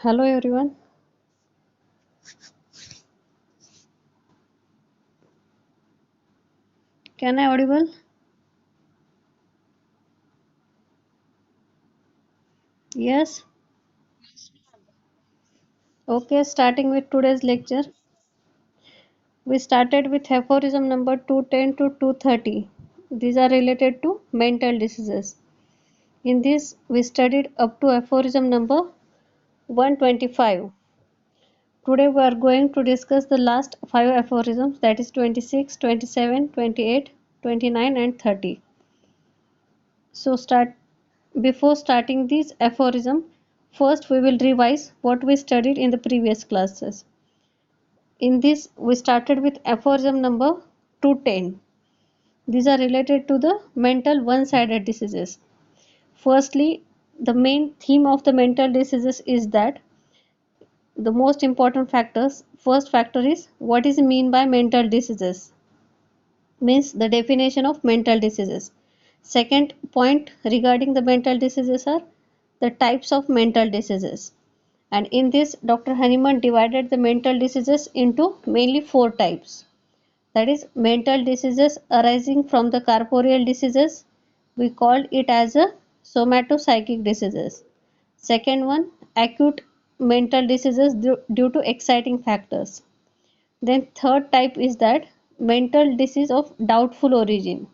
Hello everyone. Can I audible? Yes. Okay, starting with today's lecture. We started with aphorism number 210 to 230. These are related to mental diseases. In this, we studied up to aphorism number 125. Today we are going to discuss the last 5 aphorisms, that is 26, 27, 28, 29 and 30. So before starting this aphorism, first we will revise what we studied in the previous classes. In this, we started with aphorism number 210. These are related to the mental one-sided diseases. Firstly, the main theme of the mental diseases is that the most important factors. First factor is what is mean by mental diseases, means the definition of mental diseases. Second point regarding the mental diseases are the types of mental diseases. And in this, Dr. Hahnemann divided the mental diseases into mainly 4 types. That is, mental diseases arising from the corporeal diseases, we called it as a somatopsychic diseases. Second one, acute mental diseases due to exciting factors. Then third type is that mental disease of doubtful origin.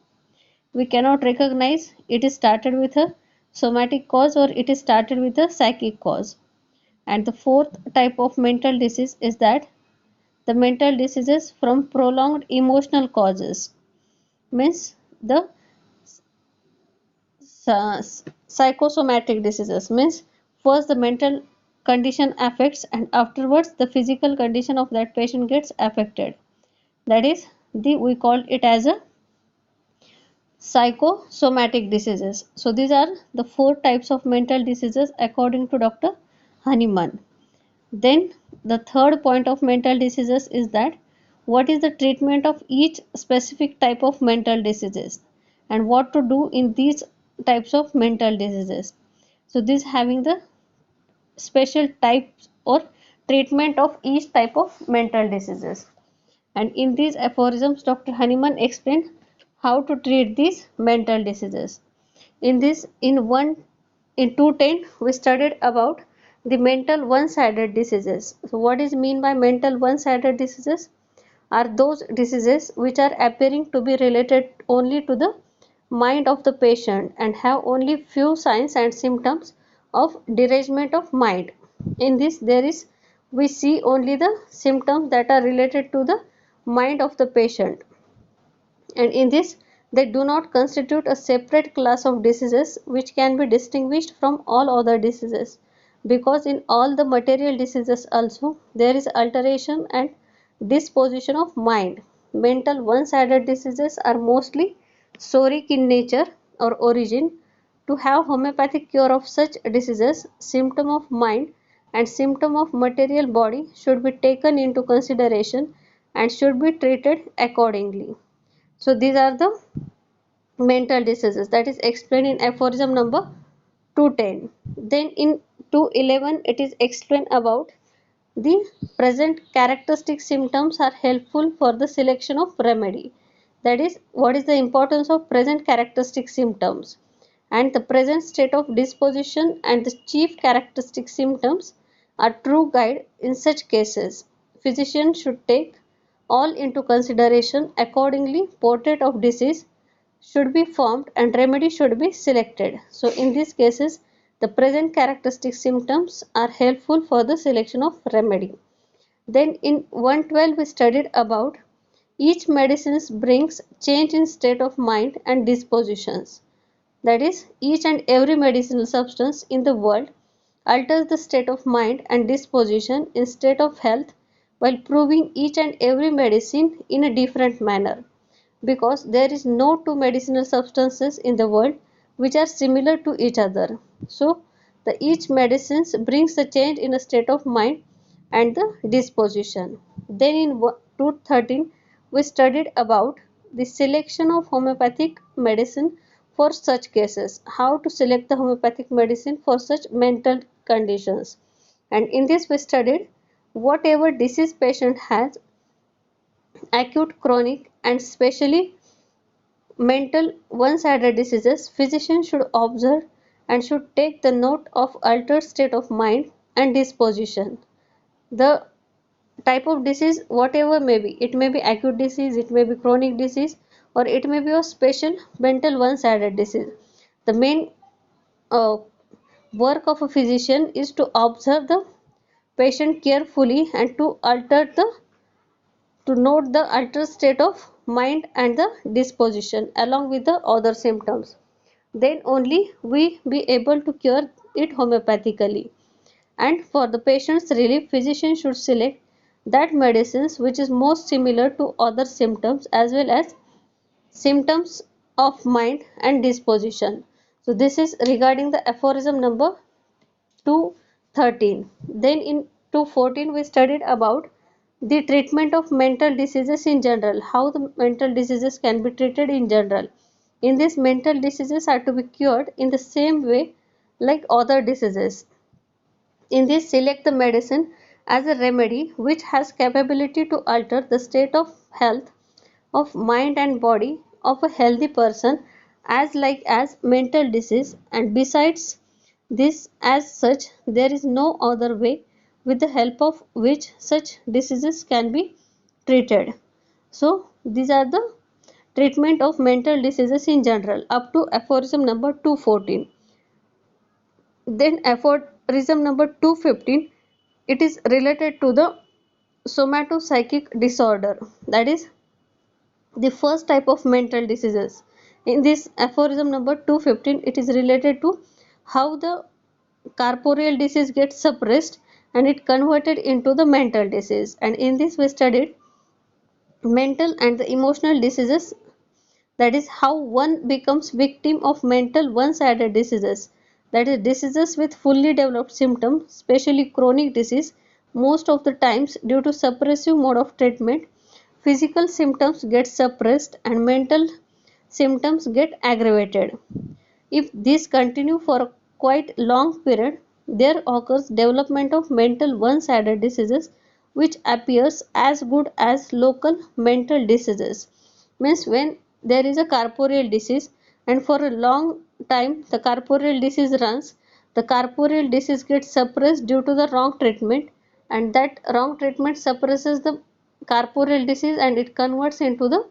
We cannot recognize it is started with a somatic cause or it is started with a psychic cause. And the fourth type of mental disease is that the mental diseases from prolonged emotional causes, means the psychosomatic diseases, means first the mental condition affects and afterwards the physical condition of that patient gets affected. That is, we call it as a psychosomatic diseases. So these are the 4 types of mental diseases according to Dr. Hahnemann. Then the third point of mental diseases is that what is the treatment of each specific type of mental diseases and what to do in these types of mental diseases. So this having the special types or treatment of each type of mental diseases. And in these aphorisms, Dr. Hahnemann explained how to treat these mental diseases. In this, in 210, we studied about the mental one-sided diseases. So, what is mean by mental one-sided diseases? Are those diseases which are appearing to be related only to the mind of the patient and have only few signs and symptoms of derangement of mind. In this, we see only the symptoms that are related to the mind of the patient, and in this they do not constitute a separate class of diseases which can be distinguished from all other diseases, because in all the material diseases also there is alteration and disposition of mind. Mental one-sided diseases are mostly soric in nature or origin. To have homeopathic cure of such diseases, symptom of mind and symptom of material body should be taken into consideration and should be treated accordingly. So these are the mental diseases that is explained in aphorism number 210. Then in 211 it is explained about the present characteristic symptoms are helpful for the selection of remedy. That is, what is the importance of present characteristic symptoms and the present state of disposition and the chief characteristic symptoms are true guide in such cases. Physician should take all into consideration. Accordingly, portrait of disease should be formed and remedy should be selected. So in these cases, the present characteristic symptoms are helpful for the selection of remedy. Then in 112 we studied about each medicine brings change in state of mind and dispositions. That is, each and every medicinal substance in the world alters the state of mind and disposition in state of health, while proving each and every medicine in a different manner, because there is no two medicinal substances in the world which are similar to each other. So the each medicine brings a change in a state of mind and the disposition. Then in 213 we studied about the selection of homeopathic medicine for such cases, how to select the homeopathic medicine for such mental conditions. And in this we studied whatever disease patient has, acute, chronic, and especially mental one-sided diseases, physician should observe and should take the note of altered state of mind and disposition. The type of disease whatever may be, it may be acute disease, it may be chronic disease, or it may be a special mental one-sided disease. The main uh, work of a physician is to observe the patient carefully and to note the altered state of mind and the disposition along with the other symptoms. Then only we be able to cure it homeopathically. And for the patient's relief, physician should select that medicines which is most similar to other symptoms as well as symptoms of mind and disposition. So this is regarding the aphorism number 213. Then in 214 we studied about the treatment of mental diseases in general, how the mental diseases can be treated in general. In this, mental diseases are to be cured in the same way like other diseases. In this, select the medicine as a remedy which has capability to alter the state of health of mind and body of a healthy person as like as mental disease, and besides this as such there is no other way with the help of which such diseases can be treated. So these are the treatment of mental diseases in general up to aphorism number 214. Then aphorism number 215, it is related to the somatopsychic disorder, that is the first type of mental diseases. In this aphorism number 215, it is related to how the corporeal disease gets suppressed and it converted into the mental disease. And in this we studied mental and the emotional diseases, that is how one becomes victim of mental one-sided diseases, that is diseases with fully developed symptoms, especially chronic disease. Most of the times due to suppressive mode of treatment, physical symptoms get suppressed and mental symptoms get aggravated. If these continue for a quite long period, there occurs development of mental one-sided diseases which appears as good as local mental diseases. Means when there is a corporeal disease and for a long time the corporeal disease runs, the corporeal disease gets suppressed due to the wrong treatment, and that wrong treatment suppresses the corporeal disease and it converts into the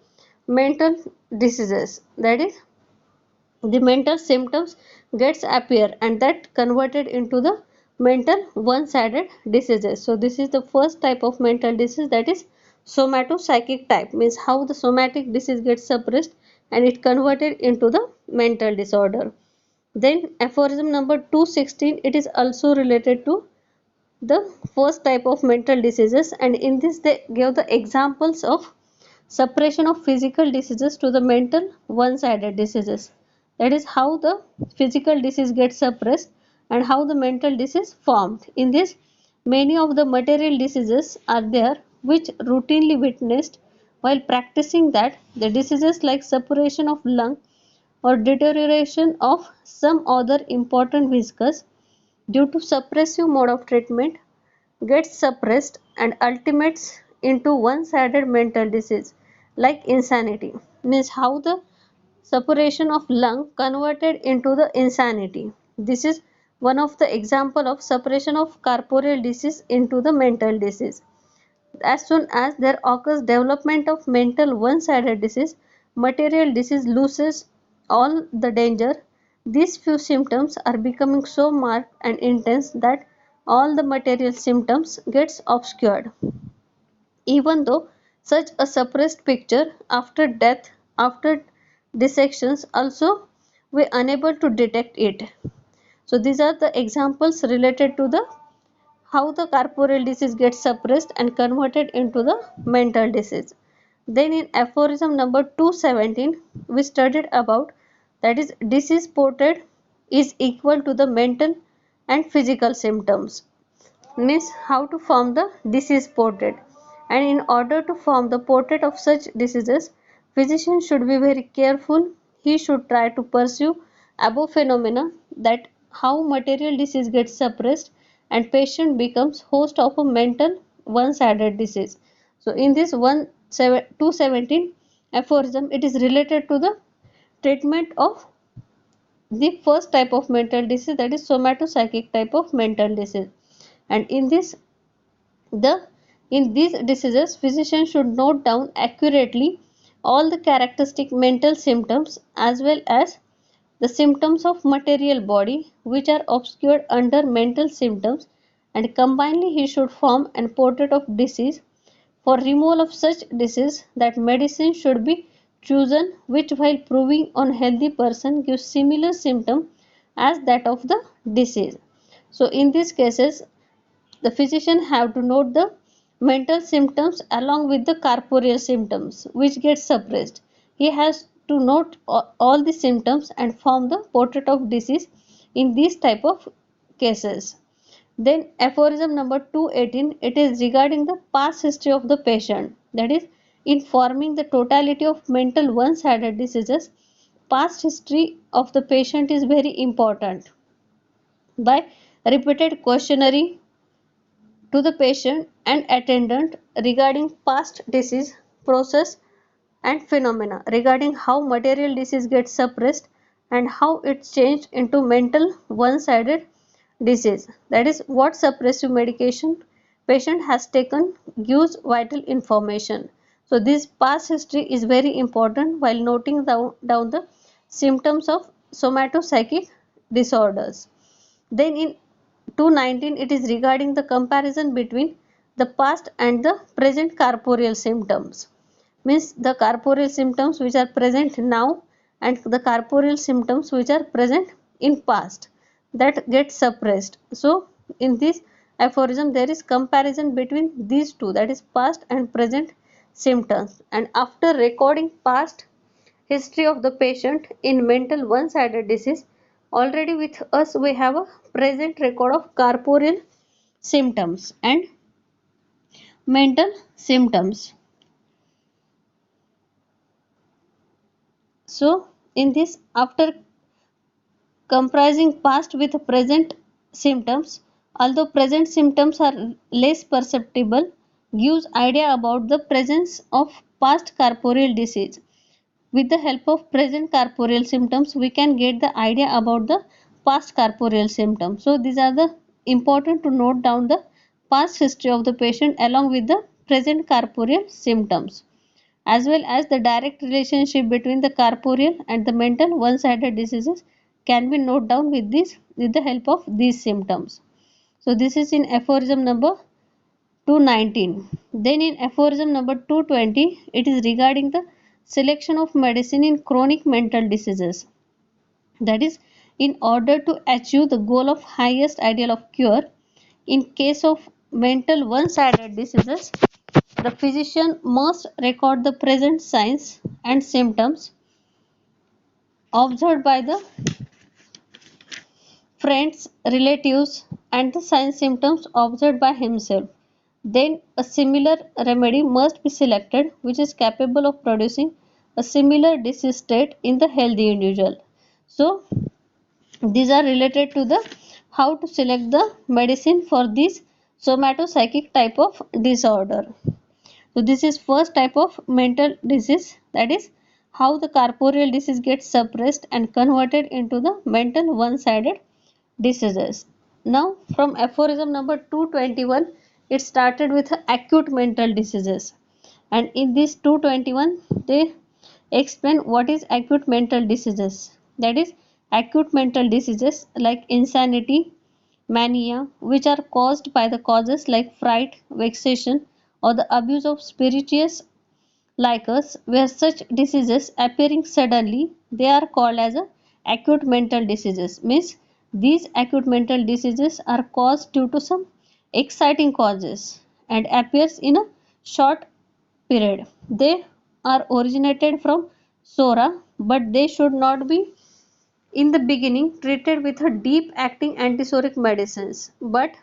mental diseases, that is the mental symptoms gets appear and that converted into the mental one-sided diseases. So this is the first type of mental disease, that is somatopsychic type, means how the somatic disease gets suppressed and it converted into the mental disorder. Then aphorism number 216, it is also related to the first type of mental diseases, and in this they give the examples of suppression of physical diseases to the mental one-sided diseases, that is how the physical disease gets suppressed and how the mental disease formed. In this, many of the material diseases are there which routinely witnessed while practicing, that the diseases like suppuration of lung or deterioration of some other important viscous due to suppressive mode of treatment gets suppressed and ultimates into one-sided mental disease like insanity, means how the suppuration of lung converted into the insanity. This is one of the example of suppression of corporeal disease into the mental disease. As soon as there occurs development of mental one-sided disease, material disease loses all the danger. These few symptoms are becoming so marked and intense that all the material symptoms gets obscured. Even though such a suppressed picture after death, after dissections also we unable to detect it. So these are the examples related to the how the corporeal disease gets suppressed and converted into the mental disease. Then in aphorism number 217 we studied about, that is disease portrait is equal to the mental and physical symptoms, means how to form the disease portrait. And in order to form the portrait of such diseases, physician should be very careful. He should try to pursue above phenomena, that how material disease gets suppressed and patient becomes host of a mental one-sided disease. So in this 217 aphorism, it is related to the treatment of the first type of mental disease, that is somatopsychic type of mental disease. And the in these diseases, physician should note down accurately all the characteristic mental symptoms as well as the symptoms of material body which are obscured under mental symptoms, and combinedly he should form a portrait of disease for removal of such disease. That medicine should be chosen which, while proving on healthy person, gives similar symptom as that of the disease. So in these cases, the physician have to note the mental symptoms along with the corporeal symptoms which get suppressed. He has to note all the symptoms and form the portrait of disease in these type of cases. Then aphorism number 218, it is regarding the past history of the patient, that is in forming the totality of mental one-sided diseases. Past history of the patient is very important. By repeated questionnaire to the patient and attendant regarding past disease process and phenomena, regarding how material disease gets suppressed and how it's changed into mental one-sided disease, that is what suppressive medication patient has taken gives vital information. So this past history is very important while noting down the symptoms of somatopsychic disorders. Then in 219, it is regarding the comparison between the past and the present corporeal symptoms. Means the corporeal symptoms which are present now and the corporeal symptoms which are present in past, that get suppressed. So in this aphorism there is comparison between these two, that is past and present symptoms. And after recording past history of the patient in mental one-sided disease, already with us we have a present record of corporeal symptoms and mental symptoms. So in this, after comprising past with present symptoms, although present symptoms are less perceptible, gives idea about the presence of past corporeal disease. With the help of present corporeal symptoms, we can get the idea about the past corporeal symptoms. So these are the important to note down the past history of the patient along with the present corporeal symptoms, as well as the direct relationship between the corporeal and the mental one-sided diseases can be noted down with the help of these symptoms. So this is in aphorism number 219. Then in aphorism number 220, it is regarding the selection of medicine in chronic mental diseases. That is, in order to achieve the goal of highest ideal of cure, in case of mental one-sided diseases, the physician must record the present signs and symptoms observed by the friends, relatives, and the signs symptoms observed by himself. Then a similar remedy must be selected which is capable of producing a similar disease state in the healthy individual. So these are related to the how to select the medicine for this somatopsychic type of disorder. So this is first type of mental disease, that is how the corporeal disease gets suppressed and converted into the mental one-sided diseases. Now from aphorism number 221, it started with acute mental diseases, and in this 221 they explain what is acute mental diseases. That is acute mental diseases like insanity, mania, which are caused by the causes like fright, vexation, or the abuse of spirituous liquors, where such diseases appearing suddenly, they are called as a acute mental diseases. Means these acute mental diseases are caused due to some exciting causes and appears in a short period. They are originated from sora, but they should not be in the beginning treated with a deep acting antisoric medicines, but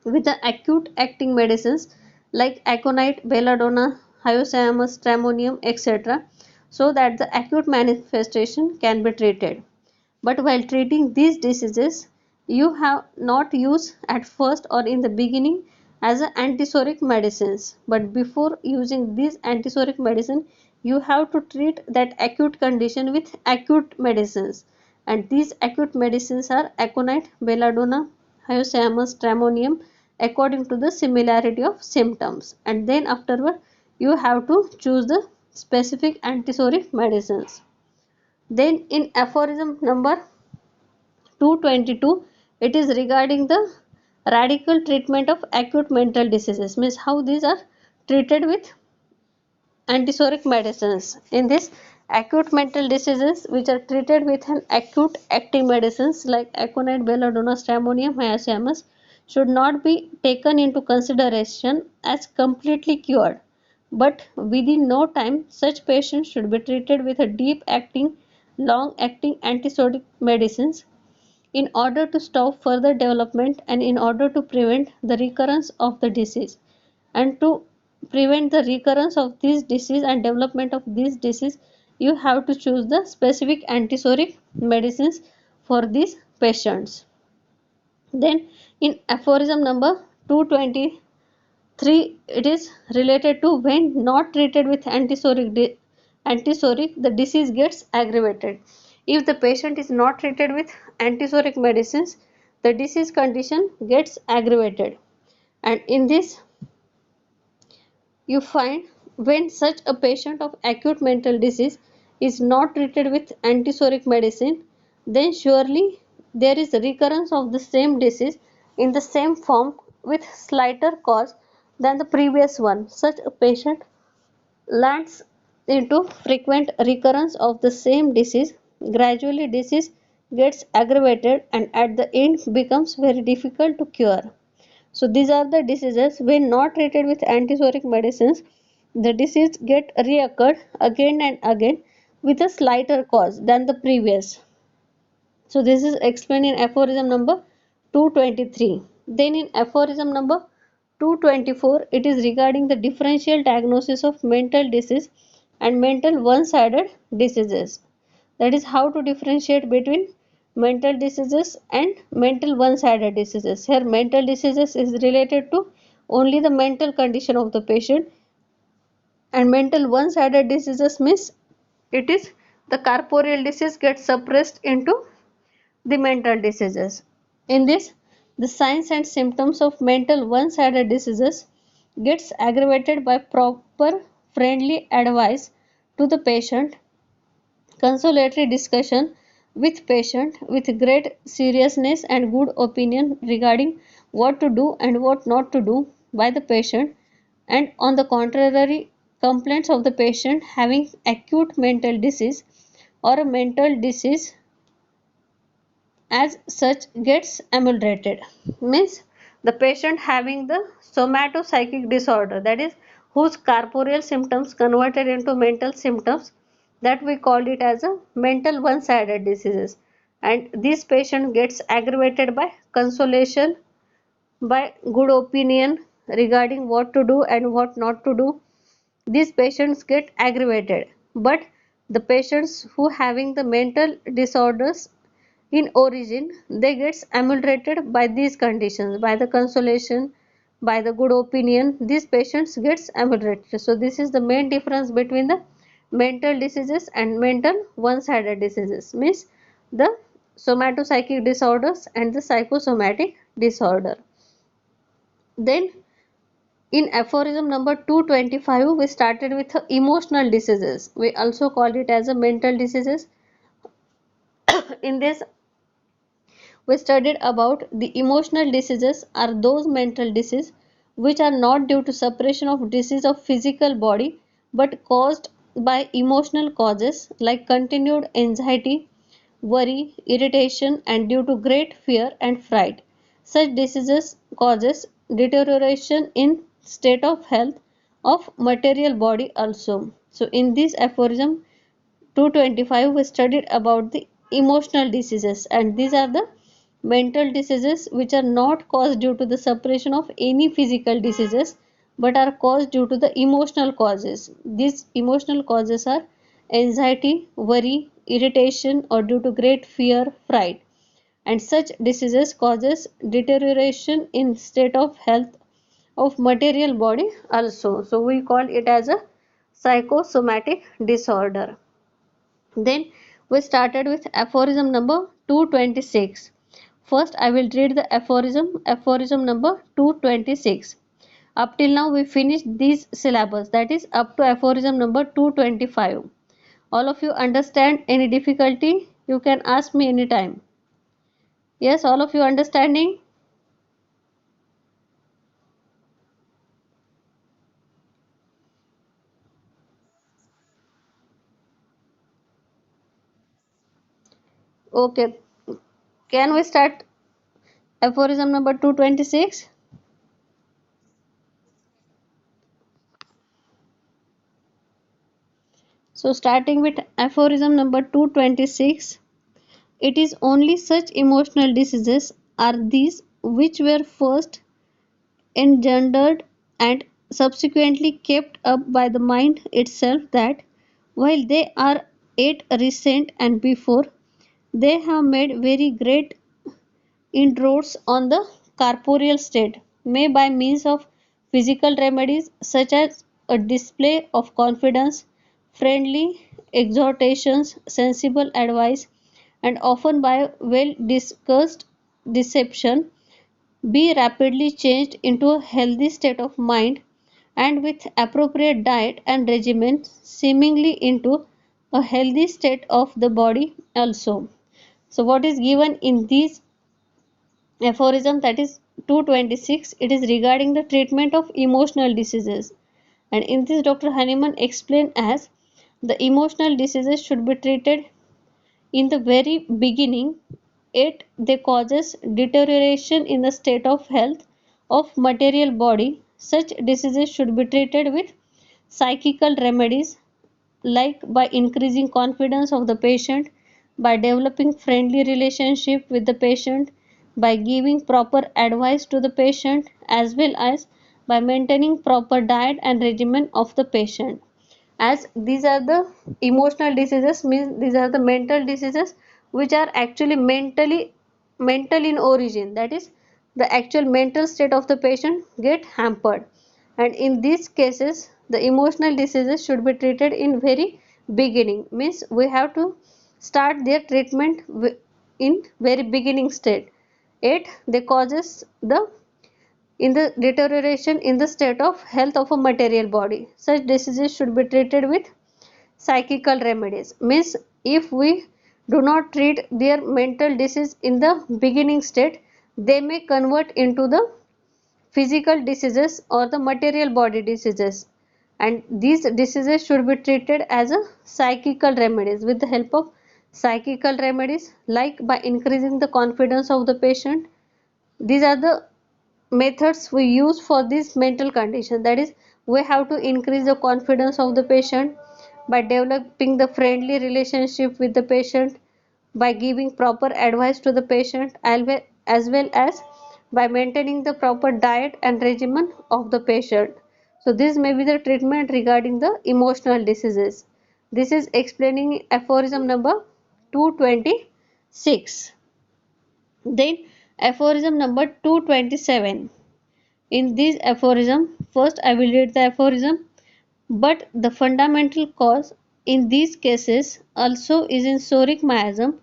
with the acute acting medicines like aconite, belladonna, hyoscyamus, stramonium, etc., so that the acute manifestation can be treated. But while treating these diseases, you have not used at first or in the beginning as an antipsoric medicines, but before using these antipsoric medicine you have to treat that acute condition with acute medicines, and these acute medicines are aconite, belladonna, hyoscyamus, stramonium, according to the similarity of symptoms, and then afterward you have to choose the specific antipsoric medicines. Then in aphorism number 222, it is regarding the radical treatment of acute mental diseases, means how these are treated with antipsoric medicines. In this, acute mental diseases which are treated with an acute acting medicines like aconite, belladonna, stramonium, hyoscyamus should not be taken into consideration as completely cured, but within no time such patients should be treated with a deep acting, long acting antipsoric medicines in order to stop further development and in order to prevent the recurrence of the disease. And to prevent the recurrence of this disease and development of this disease, you have to choose the specific antipsoric medicines for these patients. Then in aphorism number 223, it is related to when not treated with antipsoric the disease gets aggravated. If the patient is not treated with antipsoric medicines, the disease condition gets aggravated, and in this you find when such a patient of acute mental disease is not treated with antipsoric medicine, then surely there is a recurrence of the same disease in the same form with slighter cause than the previous one. Such a patient lands into frequent recurrence of the same disease. Gradually disease gets aggravated and at the end becomes very difficult to cure. So these are the diseases when not treated with antipsoric medicines, the disease get reoccurred again and again with a slighter cause than the previous. So this is explained in aphorism number 223. Then in aphorism number 224, it is regarding the differential diagnosis of mental disease and mental one-sided diseases. That is how to differentiate between mental diseases and mental one-sided diseases. Here mental diseases is related to only the mental condition of the patient, and mental one-sided diseases means it is the corporeal disease gets suppressed into the mental diseases. In this, the signs and symptoms of mental one-sided diseases gets aggravated by proper friendly advice to the patient, consolatory discussion with patient with great seriousness and good opinion regarding what to do and what not to do by the patient, and on the contrary complaints of the patient having acute mental disease or a mental disease as such gets ameliorated, means the patient having the somatopsychic disorder, that is whose corporeal symptoms converted into mental symptoms, that we called it as a mental one-sided diseases, and this patient gets aggravated by consolation, by good opinion regarding what to do and what not to do. These patients get aggravated, but the patients who having the mental disorders in origin, they gets ameliorated by these conditions, by the consolation, by the good opinion, these patients gets ameliorated. So this is the main difference between the mental diseases and mental one-sided diseases, means the somatopsychic disorders and the psychosomatic disorder. Then in aphorism number 225, we started with emotional diseases. We also called it as a mental diseases. In this, we studied about the emotional diseases are those mental diseases which are not due to suppression of disease of physical body but caused by emotional causes like continued anxiety, worry, irritation, and due to great fear and fright. Such diseases causes deterioration in state of health of material body also. So in this aphorism 225 we studied about the emotional diseases, and these are the mental diseases which are not caused due to the suppression of any physical diseases but are caused due to the emotional causes. These emotional causes are anxiety, worry, irritation, or due to great fear, fright. and such diseases causes deterioration in state of health of material body also. So we call it as a psychosomatic disorder. Then we started with aphorism number 226. First I will read the aphorism number 226. Up till now we finished these syllabus, that is up to aphorism number 225. All of you understand? Any difficulty you can ask me anytime. Yes, all of you understanding? Okay, can we start aphorism number 226? So starting with aphorism number 226, it is only such emotional diseases are these which were first engendered and subsequently kept up by the mind itself, that while they are yet recent and before they have made very great inroads on the corporeal state, may by means of physical remedies such as a display of confidence, friendly exhortations, sensible advice, and often by well discussed deception, be rapidly changed into a healthy state of mind, and with appropriate diet and regimen seemingly into a healthy state of the body also. So what is given in these aphorism, that is 226, it is regarding the treatment of emotional diseases, and in this Dr. Hahnemann explained as the emotional diseases should be treated in the very beginning, yet they causes deterioration in the state of health of material body. Such diseases should be treated with psychical remedies, like by increasing confidence of the patient, by developing friendly relationship with the patient, by giving proper advice to the patient, as well as by maintaining proper diet and regimen of the patient. As these are the emotional diseases, means these are the mental diseases which are actually mental in origin, that is the actual mental state of the patient get hampered, and in these cases the emotional diseases should be treated in very beginning, means we have to start their treatment in very beginning state, yet they causes the in the deterioration in the state of health of a material body. Such diseases should be treated with psychical remedies, means if we do not treat their mental disease in the beginning state, they may convert into the physical diseases or the material body diseases, and these diseases should be treated as a psychical remedies, with the help of psychical remedies, like by increasing the confidence of the patient. These are the methods we use for this mental condition, that is we have to increase the confidence of the patient by developing the friendly relationship with the patient, by giving proper advice to the patient, as well as by maintaining the proper diet and regimen of the patient. So this may be the treatment regarding the emotional diseases. This is explaining aphorism number 226. Then aphorism number 227. In this aphorism, first I will read the aphorism. But the fundamental cause in these cases also is in psoric miasm,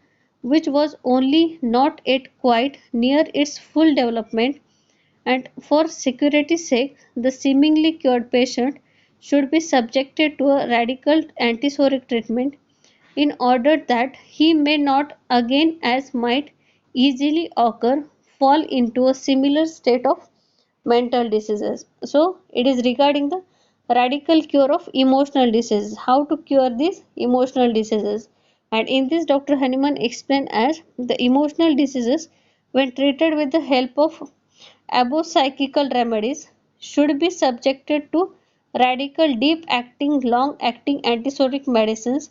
which was only not yet quite near its full development, and for security's sake, the seemingly cured patient should be subjected to a radical antipsoric treatment in order that he may not again, as might easily occur, fall into a similar state of mental diseases. So it is regarding the radical cure of emotional diseases, how to cure these emotional diseases, and in this Dr. Hahnemann explained as the emotional diseases, when treated with the help of abopsychical remedies, should be subjected to radical deep acting long acting antipsoric medicines,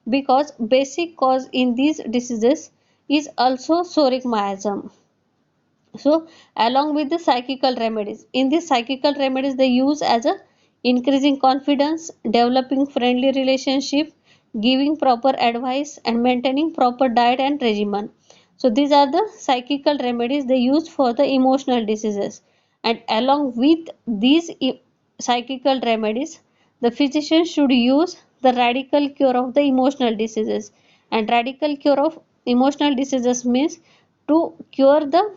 because basic cause in these diseases is also psoric miasm. So along with the psychical remedies, in these psychical remedies they use as a increasing confidence, developing friendly relationship, giving proper advice, and maintaining proper diet and regimen. So these are the psychical remedies they use for the emotional diseases. And along with these psychical remedies, the physician should use the radical cure of the emotional diseases. And radical cure of emotional diseases means to cure the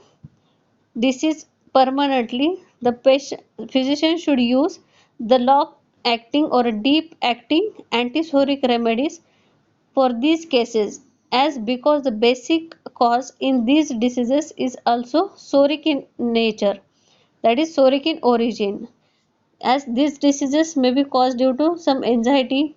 disease permanently, the patient, physician should use the long acting or deep acting antipsoric remedies for these cases, as because the basic cause in these diseases is also psoric in nature, that is psoric in origin, as these diseases may be caused due to some anxiety.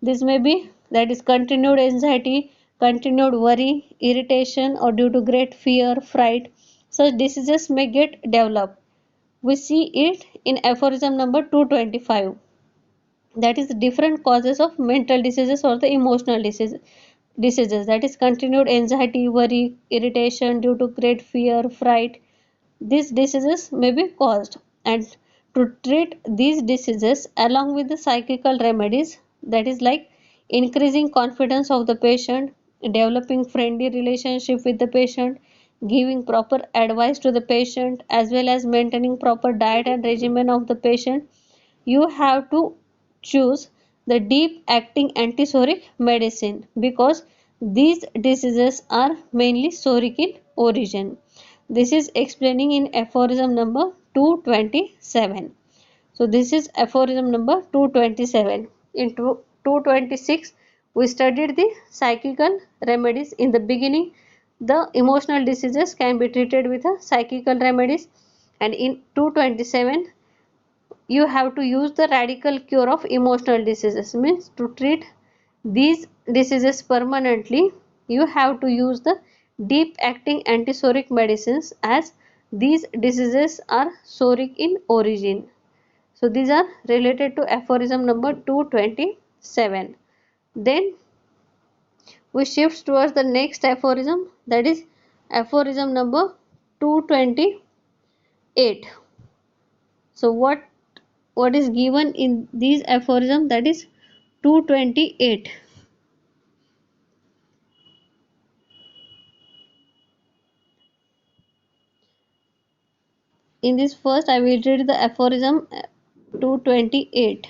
This may be, that is, continued anxiety, continued worry, irritation, or due to great fear, fright. Such diseases may get developed. We see it in aphorism number 225, that is different causes of mental diseases or the emotional diseases, that is continued anxiety, worry, irritation due to great fear, fright. These diseases may be caused, and to treat these diseases along with the psychical remedies, that is like increasing confidence of the patient, developing friendly relationship with the patient, giving proper advice to the patient, as well as maintaining proper diet and regimen of the patient, you have to choose the deep acting antipsoric medicine, because these diseases are mainly psoric in origin. This is explaining in aphorism number 227. So this is aphorism number 227. In 226 we studied the psychical remedies. In the beginning, the emotional diseases can be treated with a psychical remedies, and in 227 you have to use the radical cure of emotional diseases, means to treat these diseases permanently you have to use the deep acting antipsoric medicines, as these diseases are psoric in origin. So these are related to aphorism number 227. Then we shift towards the next aphorism, that is aphorism number 228. So what is given in these aphorism, that is 228. In this first I will read the aphorism 228.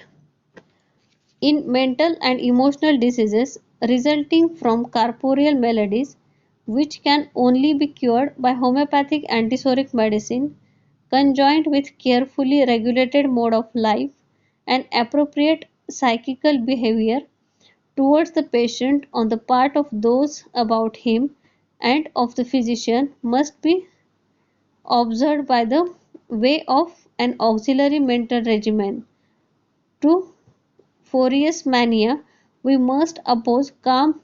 In mental and emotional diseases resulting from corporeal maladies, which can only be cured by homeopathic antipsoric medicine, conjoined with carefully regulated mode of life and appropriate psychical behavior towards the patient on the part of those about him and of the physician, must be observed by the way of an auxiliary mental regimen. To furious mania, we must oppose calm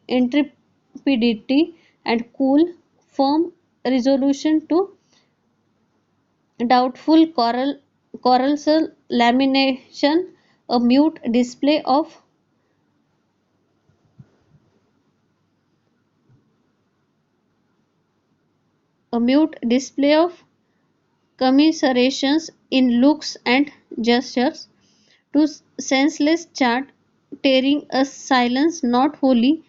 intrepidity and cool, firm resolution to doubtful coral lamination, a mute display of commiserations in looks and gestures, to senseless chat, tearing a silence not wholly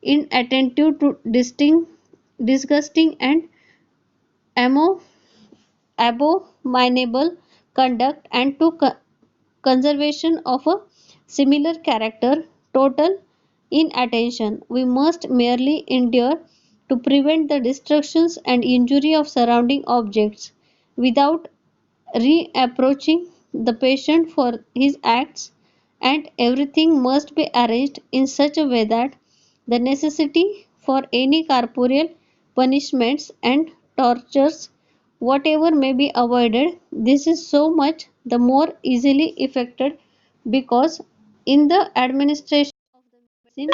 inattentive to disgusting and amo- abominable conduct, and to conservation of a similar character, total inattention. We must merely endure to prevent the destructions and injury of surrounding objects without reapproaching the patient for his acts, and everything must be arranged in such a way that the necessity for any corporeal punishments and tortures whatever may be avoided. This is so much the more easily effected, because in the administration of the medicine.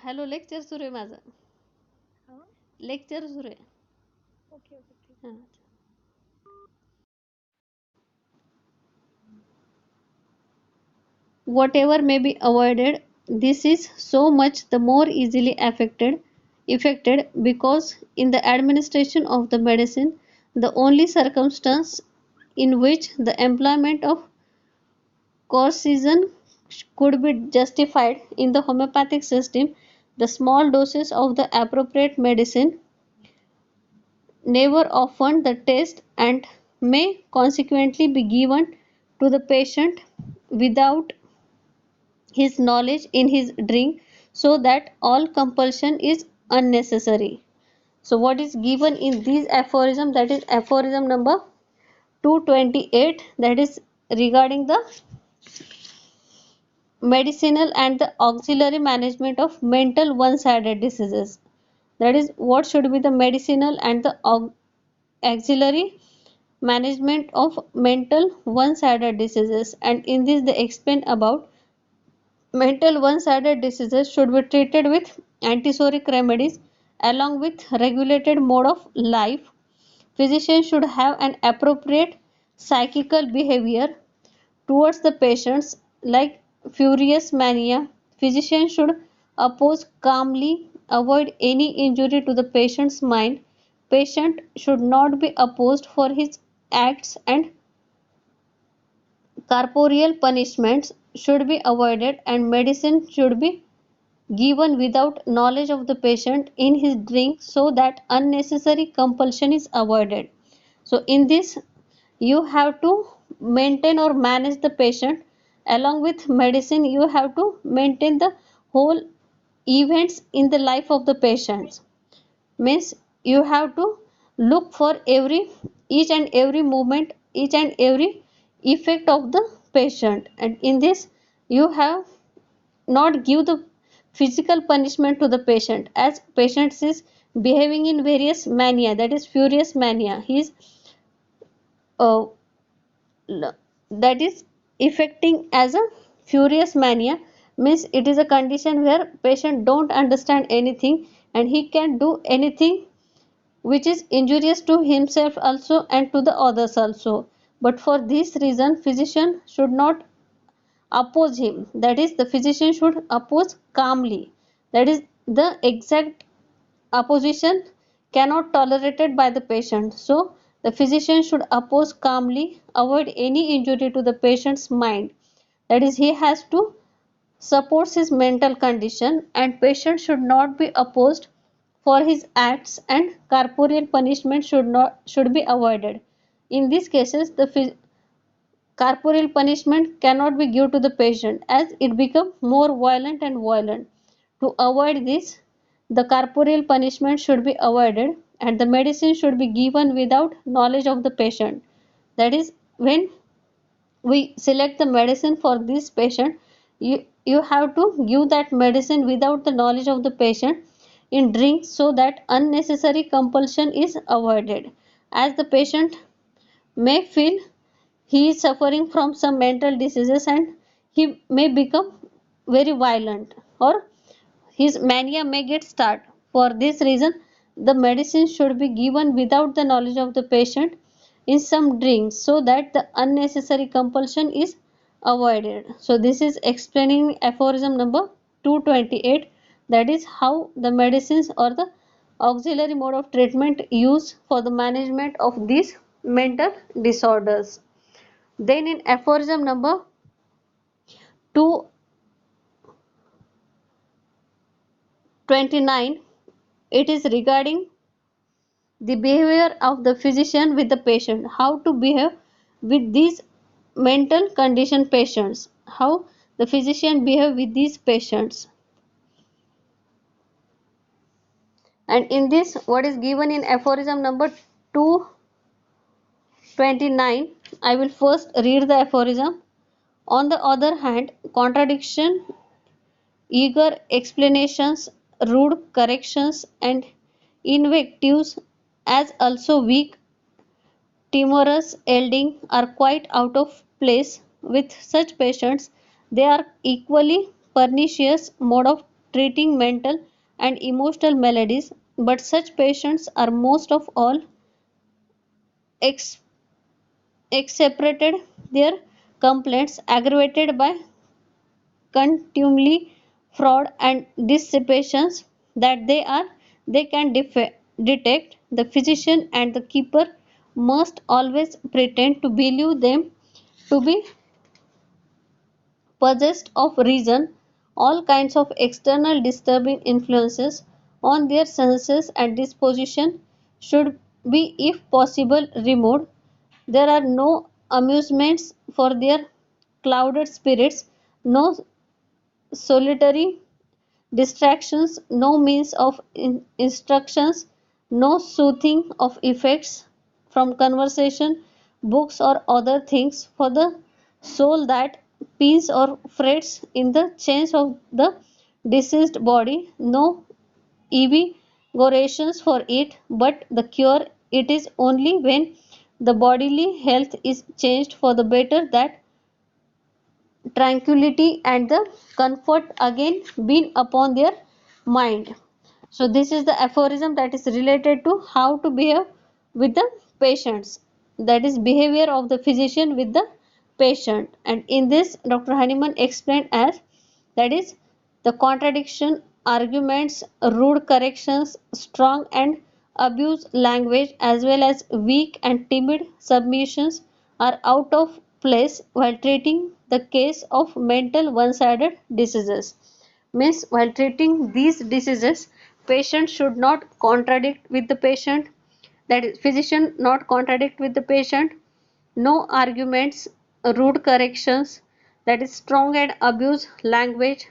Hello lecture सुरू आहे माझं. Lecture सुरू आहे. हां. Whatever may be avoided, this is so much the more easily effected, because in the administration of the medicine the only circumstance in which the employment of coercion could be justified in the homeopathic system. The small doses of the appropriate medicine never often the test and may consequently be given to the patient without his knowledge in his drink, so that all compulsion is unnecessary. So what is given in this aphorism, that is aphorism number 228, that is regarding the medicinal and the auxiliary management of mental one-sided diseases. That is, what should be the medicinal and the auxiliary management of mental one-sided diseases, and in this they explain about mental one-sided diseases should be treated with antisoric remedies along with regulated mode of life. Physicians should have an appropriate psychical behavior towards the patients, like furious mania. Physicians should oppose calmly, avoid any injury to the patient's mind. Patient should not be opposed for his acts, and corporeal punishments should be avoided, and medicine should be given without knowledge of the patient in his drink, so that unnecessary compulsion is avoided. So in this you have to maintain or manage the patient. Along with medicine, you have to maintain the whole events in the life of the patients. Means you have to look for every each and every movement, each and every effect of the patient, and in this you have not give the physical punishment to the patient, as patient is behaving in various mania, that is furious mania. He is uh, that is affecting as a furious mania, means it is a condition where patient don't understand anything and he can do anything which is injurious to himself also and to the others also. But for this reason physician should not oppose him, that is the physician should oppose calmly, that is the exact opposition cannot tolerated by the patient. So the physician should oppose calmly, avoid any injury to the patient's mind, that is he has to support his mental condition, and patient should not be opposed for his acts, and corporeal punishment should be avoided. In these cases the corporeal punishment cannot be given to the patient, as it becomes more violent and violent. To avoid this, the corporeal punishment should be avoided, and the medicine should be given without knowledge of the patient. That is, when we select the medicine for this patient, you have to give that medicine without the knowledge of the patient in drink, so that unnecessary compulsion is avoided, as the patient may feel he is suffering from some mental diseases and he may become very violent, or his mania may get start. For this reason the medicine should be given without the knowledge of the patient in some drinks, so that the unnecessary compulsion is avoided. So this is explaining aphorism number 228, that is how the medicines or the auxiliary mode of treatment used for the management of these mental disorders. Then in aphorism number 229, it is regarding the behavior of the physician with the patient, how to behave with these mental condition patients, how the physician behave with these patients. And in this, what is given in aphorism number 229, I will first read the aphorism. On the other hand, contradiction, eager explanations, rude corrections, and invectives, as also weak, timorous yielding, are quite out of place with such patients. They are equally pernicious mode of treating mental and emotional maladies, but such patients are most of all ex- exasperated their complaints aggravated by contumely, fraud, and dissipations that they can detect. The physician and the keeper must always pretend to believe them to be possessed of reason, all kinds of external disturbing influences on their senses and disposition should be, if possible, removed. There are no amusements for their clouded spirits, no solitary distractions, no means of instructions, no soothing of effects from conversation, books, or other things for the soul that pines or frets in the chains of the deceased body, no evigorations for it, but the cure it is only when the bodily health is changed for the better that tranquility and the comfort again being upon their mind. So this is the aphorism that is related to how to behave with the patients, that is behavior of the physician with the patient. And in this Dr. Honeyman explained as, that is, the contradiction, arguments, rude corrections, strong and abused language, as well as weak and timid submissions are out of place while treating the case of mental one-sided diseases. Means while treating these diseases, patient should not contradict with the patient, that is physician not contradict with the patient, no arguments, rude corrections, that is strong and abuse language,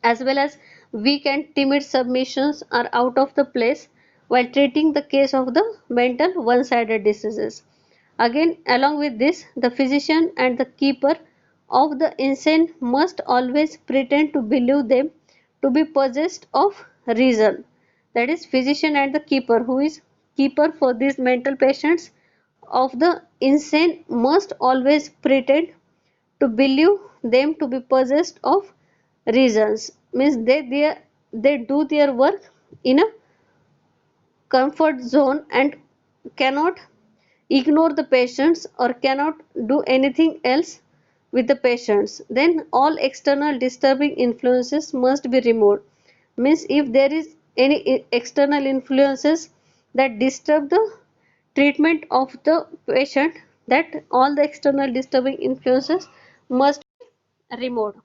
as well as weak and timid submissions are out of the place while treating the case of the mental one-sided diseases. Again, along with this, the physician and the keeper of the insane must always pretend to believe them to be possessed of reason. That is, physician and the keeper, who is keeper for these mental patients of the insane, must always pretend to believe them to be possessed of reasons. Means they do their work in a comfort zone and cannot ignore the patients or cannot do anything else with the patients. Then all external disturbing influences must be removed. Means if there is any external influences that disturb the treatment of the patient, that all the external disturbing influences must be removed.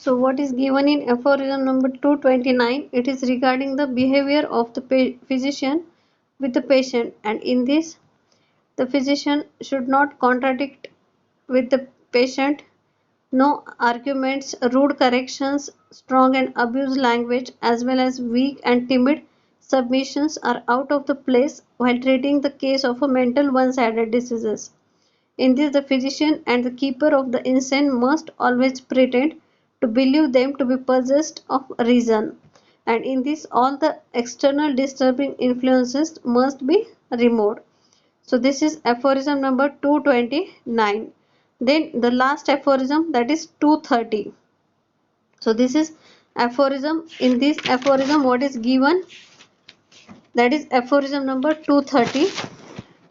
So what is given in aphorism number 229? It is regarding the behavior of the physician with the patient, and in this the physician should not contradict with the patient. No arguments, rude corrections, strong and abused language, as well as weak and timid submissions are out of the place while treating the case of a mental one-sided diseases. In this, the physician and the keeper of the insane must always pretend to believe them to be possessed of reason, and in this, all the external disturbing influences must be removed. So, this is aphorism number 229. Then, the last aphorism, that is 230. So, this is aphorism. In this aphorism, what is given? That is aphorism number 230.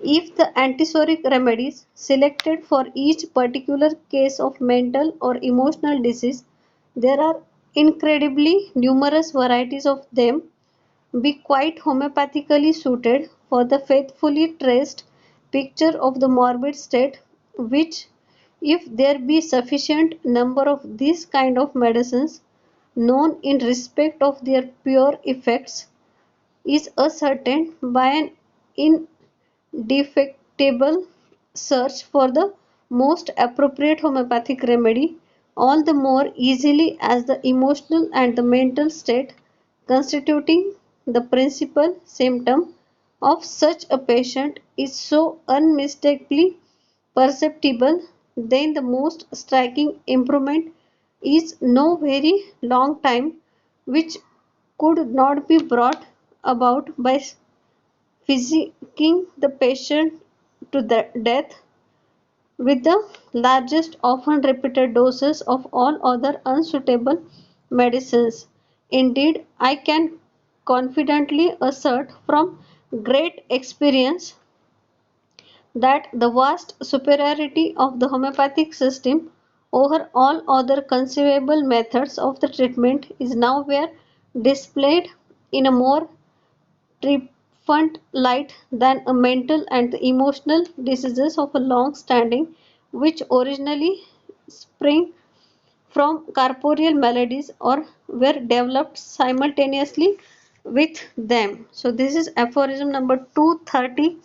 If the antisoric remedies selected for each particular case of mental or emotional disease, there are incredibly numerous varieties of them, be quite homeopathically suited for the faithfully traced picture of the morbid state, which, if there be sufficient number of these kind of medicines known in respect of their pure effects, is ascertained by an indefectible search for the most appropriate homeopathic remedy, all the more easily as the emotional and the mental state constituting the principal symptom of such a patient is so unmistakably perceptible, then the most striking improvement is no very long time which could not be brought about by physicking the patient to death with the largest often repeated doses of all other unsuitable medicines. Indeed, I can confidently assert from great experience that the vast superiority of the homeopathic system over all other conceivable methods of the treatment is nowhere displayed in a more triumphant light than a mental and emotional diseases of a long standing, which originally spring from corporeal maladies or were developed simultaneously with them. So this is aphorism number 230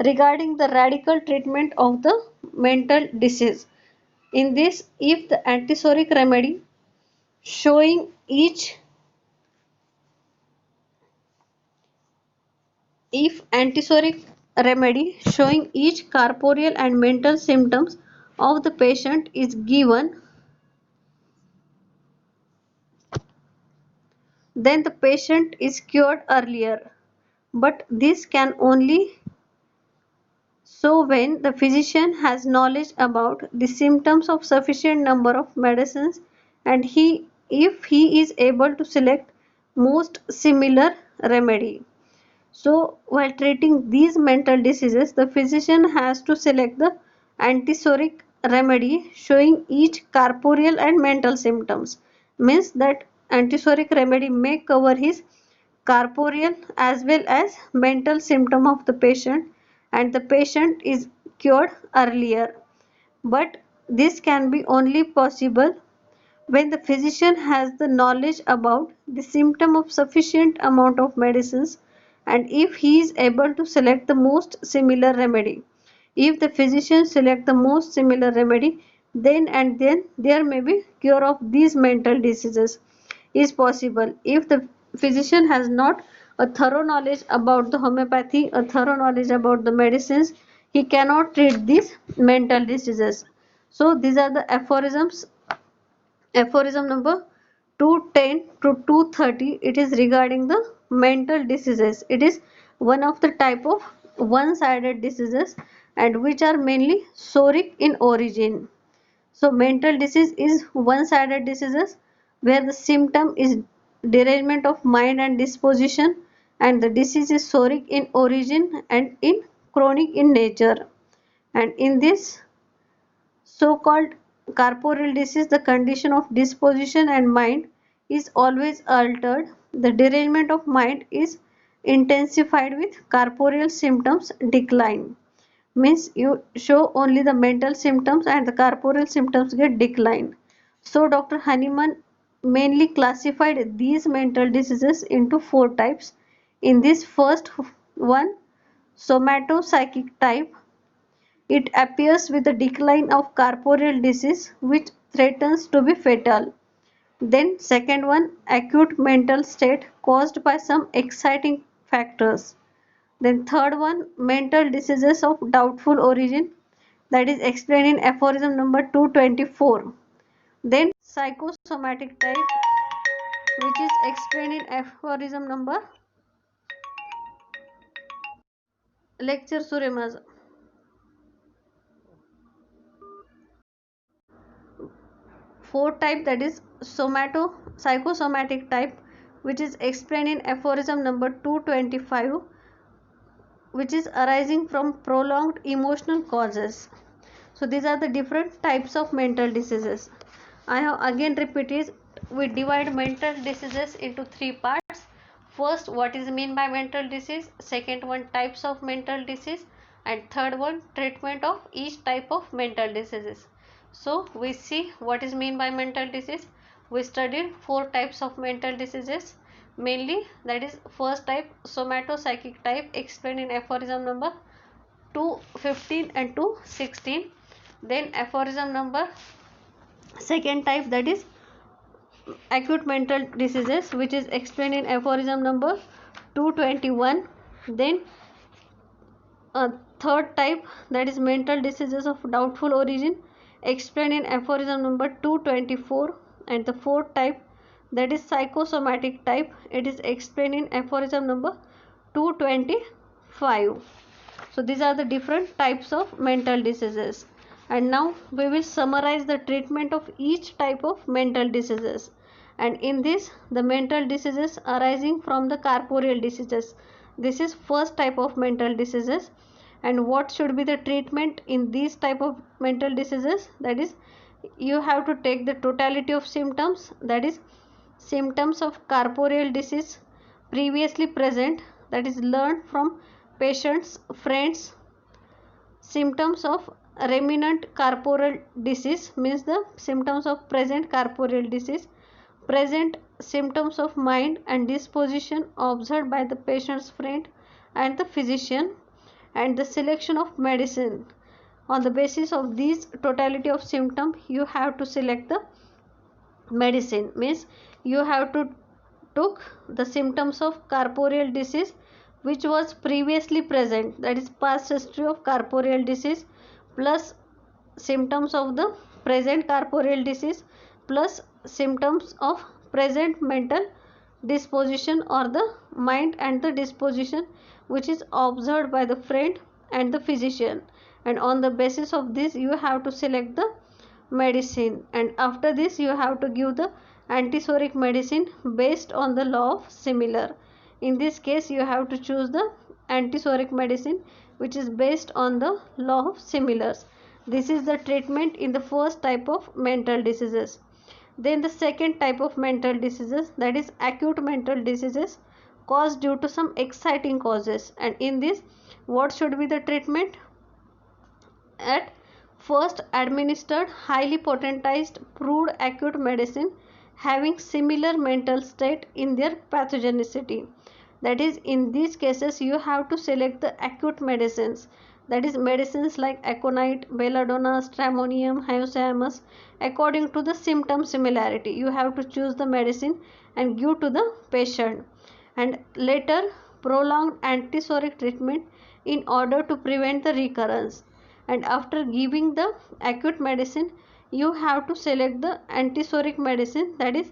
regarding the radical treatment of the mental disease. In this, if the antisoric remedy showing each if antisoric remedy showing each corporeal and mental symptoms of the patient is given, then the patient is cured earlier. But this can only so when the physician has knowledge about the symptoms of sufficient number of medicines, and if he is able to select most similar remedy. So, while treating these mental diseases, the physician has to select the antisoric remedy showing each corporeal and mental symptoms. Means that antisoric remedy may cover his corporeal as well as mental symptom of the patient, and the patient is cured earlier. But this can be only possible when the physician has the knowledge about the symptom of sufficient amount of medicines, and if he is able to select the most similar remedy. If the physician select the most similar remedy, then and then there may be cure of these mental diseases is possible. If the physician has not a thorough knowledge about the homeopathy, a thorough knowledge about the medicines, he cannot treat these mental diseases. So these are the aphorisms. Aphorism number 210 to 230, it is regarding the mental diseases. It is one of the type of one-sided diseases and which are mainly soric in origin. So mental disease is one-sided diseases where the symptom is derangement of mind and disposition, and the disease is soric in origin and in chronic in nature. And in this so-called corporeal disease, the condition of disposition and mind is always altered. The derangement of mind is intensified with corporeal symptoms decline. Means you show only the mental symptoms and the corporeal symptoms get declined. So Dr. Hahnemann mainly classified these mental diseases into four types. In this first one, somatopsychic type, it appears with a decline of corporeal disease which threatens to be fatal. Then second one, acute mental state caused by some exciting factors. Then third one, mental diseases of doubtful origin, that is explained in aphorism number 224. Then psychosomatic type, which is explained in aphorism number lecture Suremaz. Fourth type, that is psychosomatic type, which is explained in aphorism number 225, which is arising from prolonged emotional causes. So these are the different types of mental diseases. I have again repeated, we divide mental diseases into three parts. First, what is mean by mental disease, second one, types of mental disease, and third one, treatment of each type of mental diseases. So we see what is mean by mental disease. We studied four types of mental diseases mainly, that is first type, somatopsychic type, explained in aphorism number 215 and 216. Then aphorism number second type, that is acute mental diseases, which is explained in aphorism number 221. Then third type, that is mental diseases of doubtful origin, explained in aphorism number 224. And the fourth type, that is psychosomatic type, it is explained in aphorism number 225. So these are the different types of mental diseases. And now we will summarize the treatment of each type of mental diseases. And in this, the mental diseases arising from the corporeal diseases, this is first type of mental diseases. And what should be the treatment in these type of mental diseases, that is you have to take the totality of symptoms, that is symptoms of corporeal disease previously present, that is learned from patients, friends. Symptoms of remnant corporeal disease means the symptoms of present corporeal disease, present symptoms of mind and disposition observed by the patient's friend and the physician, and the selection of medicine. On the basis of these totality of symptom, you have to select the medicine, means you have to took the symptoms of corporeal disease which was previously present, that is past history of corporeal disease, plus symptoms of the present corporeal disease, plus symptoms of present mental disposition or the mind and the disposition which is observed by the friend and the physician. And on the basis of this, you have to select the medicine, and after this you have to give the antipsoric medicine based on the law of similar. In this case, you have to choose the antipsoric medicine which is based on the law of similars. This is the treatment in the first type of mental diseases. Then the second type of mental diseases, that is acute mental diseases caused due to some exciting causes. And in this, what should be the treatment? At first, administered highly potentized proved acute medicine having similar mental state in their pathogenicity. That is, in these cases you have to select the acute medicines, that is medicines like aconite, belladonna, stramonium, hyoscyamus. According to the symptom similarity, you have to choose the medicine and give to the patient. And later, prolonged antipsoric treatment in order to prevent the recurrence. And after giving the acute medicine, you have to select the antipsoric medicine, that is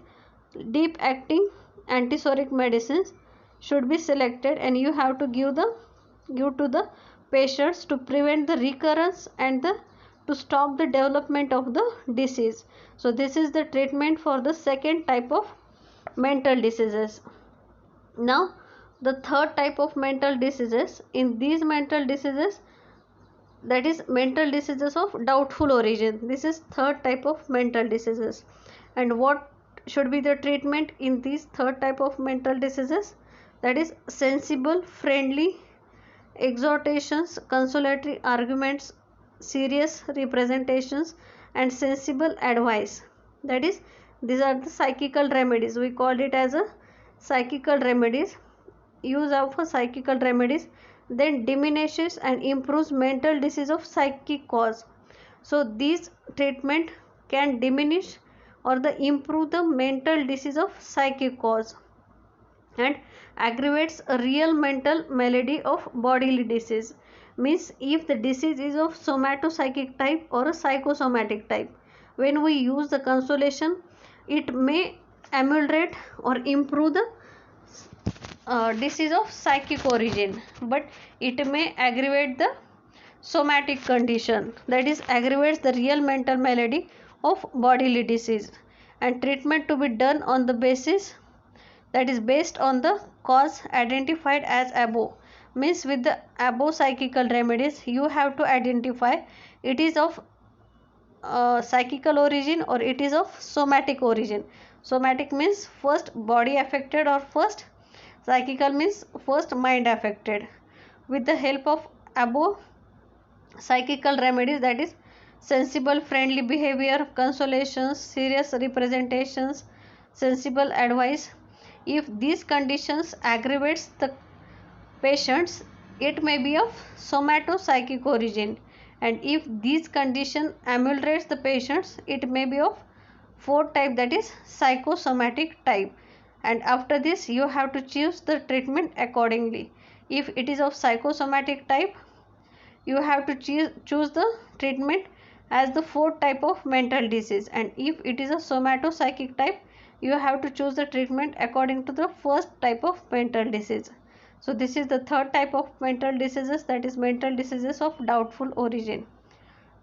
deep acting antipsoric medicines should be selected, and you have to give to the patients to prevent the recurrence and to stop the development of the disease. So this is the treatment for the second type of mental diseases. Now the third type of mental diseases, in these mental diseases, that is mental diseases of doubtful origin, this is third type of mental diseases. And what should be the treatment in these third type of mental diseases? That is sensible, friendly exhortations, consolatory arguments, serious representations, and sensible advice. That is These are the psychical remedies. We called it as a psychical remedies. Use of psychical remedies then diminishes and improves mental disease of psychic cause. So these treatment can diminish or the improve the mental disease of psychic cause and aggravates a real mental malady of bodily disease. Means if the disease is of somatopsychic type or a psychosomatic type, when we use the consolation, it may ameliorate or improve the disease of psychic origin, but it may aggravate the somatic condition, that is aggravates the real mental malady of bodily disease. And treatment to be done on the basis, that is based on the cause identified as above. Means with the above psychical remedies you have to identify it is of psychical origin or it is of somatic origin. Somatic means first body affected or first psychical means first mind affected. With the help of above psychical remedies, that is sensible friendly behavior, consolations, serious representations, sensible advice, if these conditions aggravates the patients, it may be of somatopsychic origin, and if these condition ameliorates the patients, it may be of fourth type, that is psychosomatic type. And after this you have to choose the treatment accordingly. If it is of psychosomatic type, you have to choose the treatment as the fourth type of mental disease, and if it is a somatopsychic type, you have to choose the treatment according to the first type of mental disease. So this is the third type of mental diseases, that is mental diseases of doubtful origin.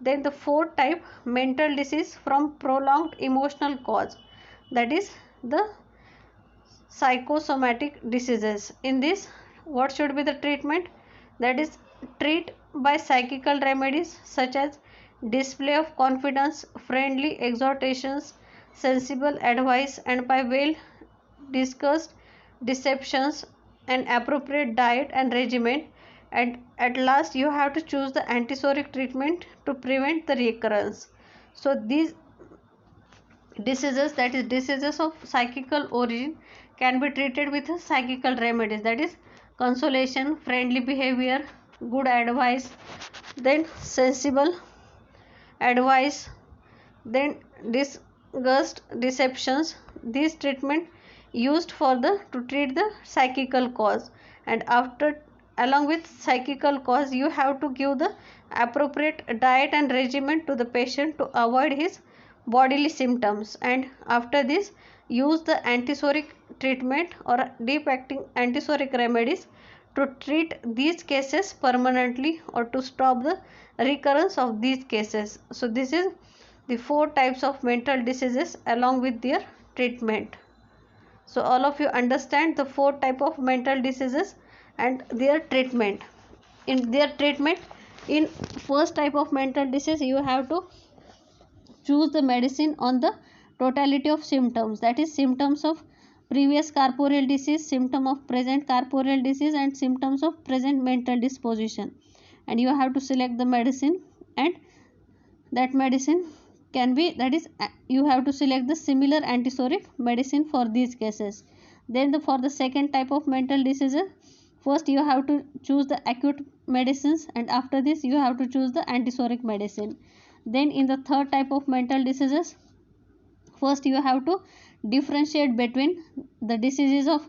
Then the fourth type, mental disease from prolonged emotional cause, that is the psychosomatic diseases. In this, what should be the treatment? That is treat by psychical remedies such as display of confidence, friendly exhortations, sensible advice, and by well discussed deceptions and appropriate diet and regimen. And at last you have to choose the antipsychotic treatment to prevent the recurrence. So these diseases, that is diseases of psychical origin, can be treated with psychical remedies, that is consolation, friendly behavior, good advice, then sensible advice, then disgust deceptions. These treatment used for the to treat the psychical cause, and after along with psychical cause you have to give the appropriate diet and regimen to the patient to avoid his bodily symptoms. And after this use the antipsychotic treatment or deep acting antipsychotic remedies to treat these cases permanently or to stop the recurrence of these cases. So this is the four types of mental diseases along with their treatment. So all of you understand the four type of mental diseases and their treatment. In their treatment, in first type of mental disease you have to choose the medicine on the totality of symptoms, that is symptoms of previous corporeal disease, symptom of present corporeal disease, and symptoms of present mental disposition, and you have to select the medicine. And that medicine can be, that is you have to select the similar antipsychotic medicine for these cases. Then for the second type of mental diseases, first you have to choose the acute medicines, and after this you have to choose the antipsychotic medicine. Then in the third type of mental diseases, first you have to differentiate between the diseases of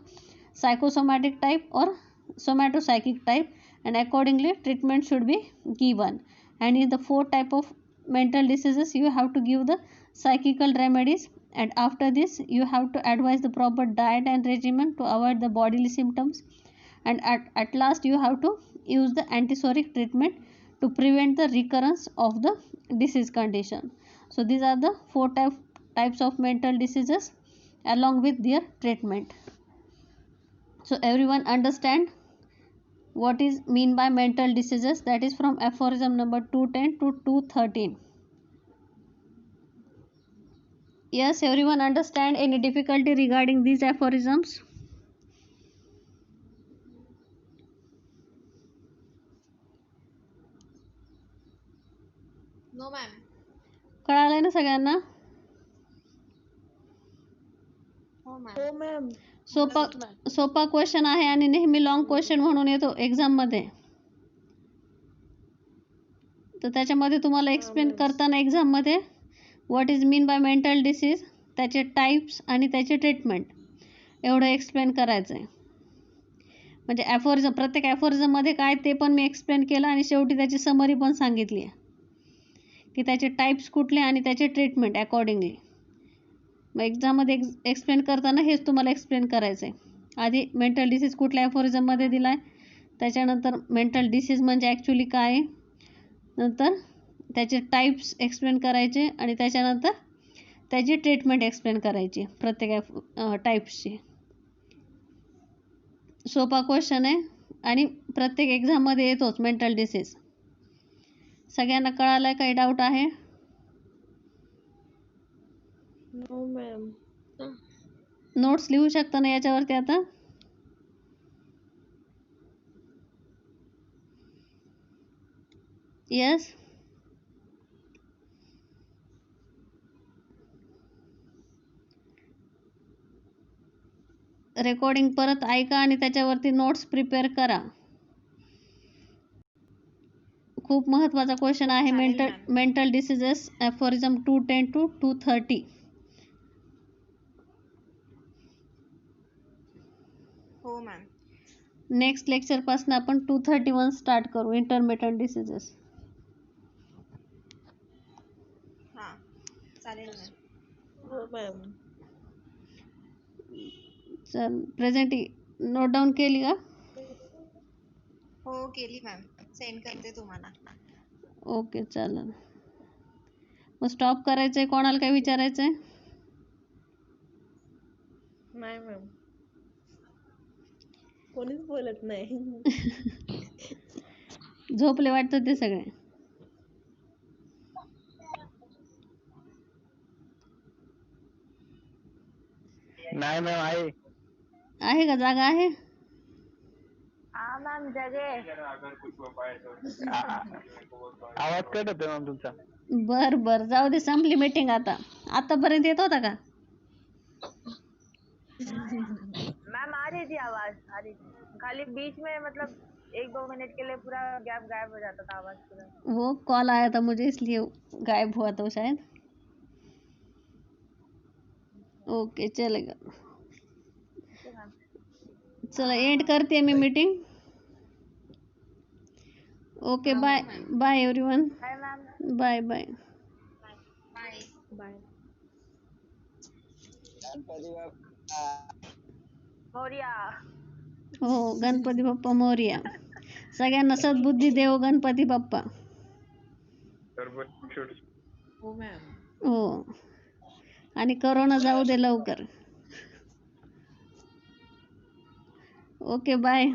psychosomatic type or somatopsychic type, and accordingly treatment should be given. And in the fourth type of mental diseases you have to give the psychical remedies, and after this you have to advise the proper diet and regimen to avoid the bodily symptoms, and at last you have to use the antipsychotic treatment to prevent the recurrence of the disease condition. So these are the four types of mental diseases along with their treatment. So everyone understand what is mean by mental diseases? That is from aphorism number 210 to 213. Yes, everyone understand any difficulty regarding these aphorisms? No, ma'am. कळालंय ना सगळ्यांना? हो ma'am. सोपा सोपा question आहे आणि नेहमी long question म्हणून येतो एक्झाममध्ये. तर त्याच्यामध्ये तुम्हाला एक्सप्लेन करताना एक्झाममध्ये what is mean by mental disease, त्याचे टाईप्स आणि त्याचे ट्रीटमेंट एवढं एक्सप्लेन करायचं आहे. म्हणजे ॲफोरिझम, प्रत्येक ॲफोरिझममध्ये काय ते पण मी एक्सप्लेन केलं आणि शेवटी त्याची समरी पण सांगितली आहे की त्याचे टाईप्स कुठले आणि त्याचे ट्रीटमेंट अकॉर्डिंगली. मग एक्झाममध्ये एक्सप्लेन करताना हेच तुम्हाला एक्सप्लेन करायचं आहे. आधी मेंटल डिसीज कुठल्या ॲफोरिझममध्ये दिला आहे, त्याच्यानंतर मेंटल डिसीज म्हणजे ॲक्च्युली काय आहे, नंतर त्याचे टाईप्स एक्सप्लेन करायचे आणि त्याच्यानंतर त्याची ट्रीटमेंट एक्सप्लेन करायची प्रत्येक टाईप्सची. सोपा क्वेश्चन आहे आणि प्रत्येक एक्झाममध्ये येतोच मेंटल डिसीज. सगळ्यांना कळालं आहे? काही डाऊट आहे? No ma'am. नोट्स लिहू शकता ना याच्यावरती आता? यस. रेकॉर्डिंग परत ऐका आणि त्याच्यावरती नोट्स प्रिपेअर करा. खूप महत्त्वाचा क्वेश्चन आहे मेंटल डिसीजेस ॲफोरिझम 210 to 230. हो मॅम. नेक्स्ट लेक्चरपासून आपण 231 स्टार्ट करू, इंटरमिटंट डिसीजेस. हां चालेल मॅम. हो मॅम. चल प्रेझेंट नोट डाऊन केली का? हो केली मॅम, सेंड करते तुम्हाला. ओके चालेल. मग स्टॉप करायचं आहे? कोणाला काय विचारायचं आहे? नाही मॅम, कोणीच बोलत नाही. झोपले वाटतं ते सगळे. नाही मॅम, आहे का? जागा आहे? हा मॅम जगे. आवाज कट होतोय मॅम तुमचा. बर जाऊ दे, संपली मीटिंग आता. आतापर्यंत येत होता का? मैम आ रही थी आवाज, आ रही थी खाली बीच में, मतलब 1-2 मिनट के लिए पूरा गैप गायब हो जाता था आवाज पूरा. वो कॉल आया था मुझे इसलिए गायब हुआ था शायद. ओके चलेगा. चला एंड करते मी meeting. Okay bye bye everyone. Bye ma'am. Bye bye. Bye. Bye. Morya. हो, गणपती बाप्पा मोरया. सगळ्यांना सद्बुद्धी देव गणपती बाप्पा. हो मॅम. हो, आणि करोना जाऊ दे लवकर. Okay bye.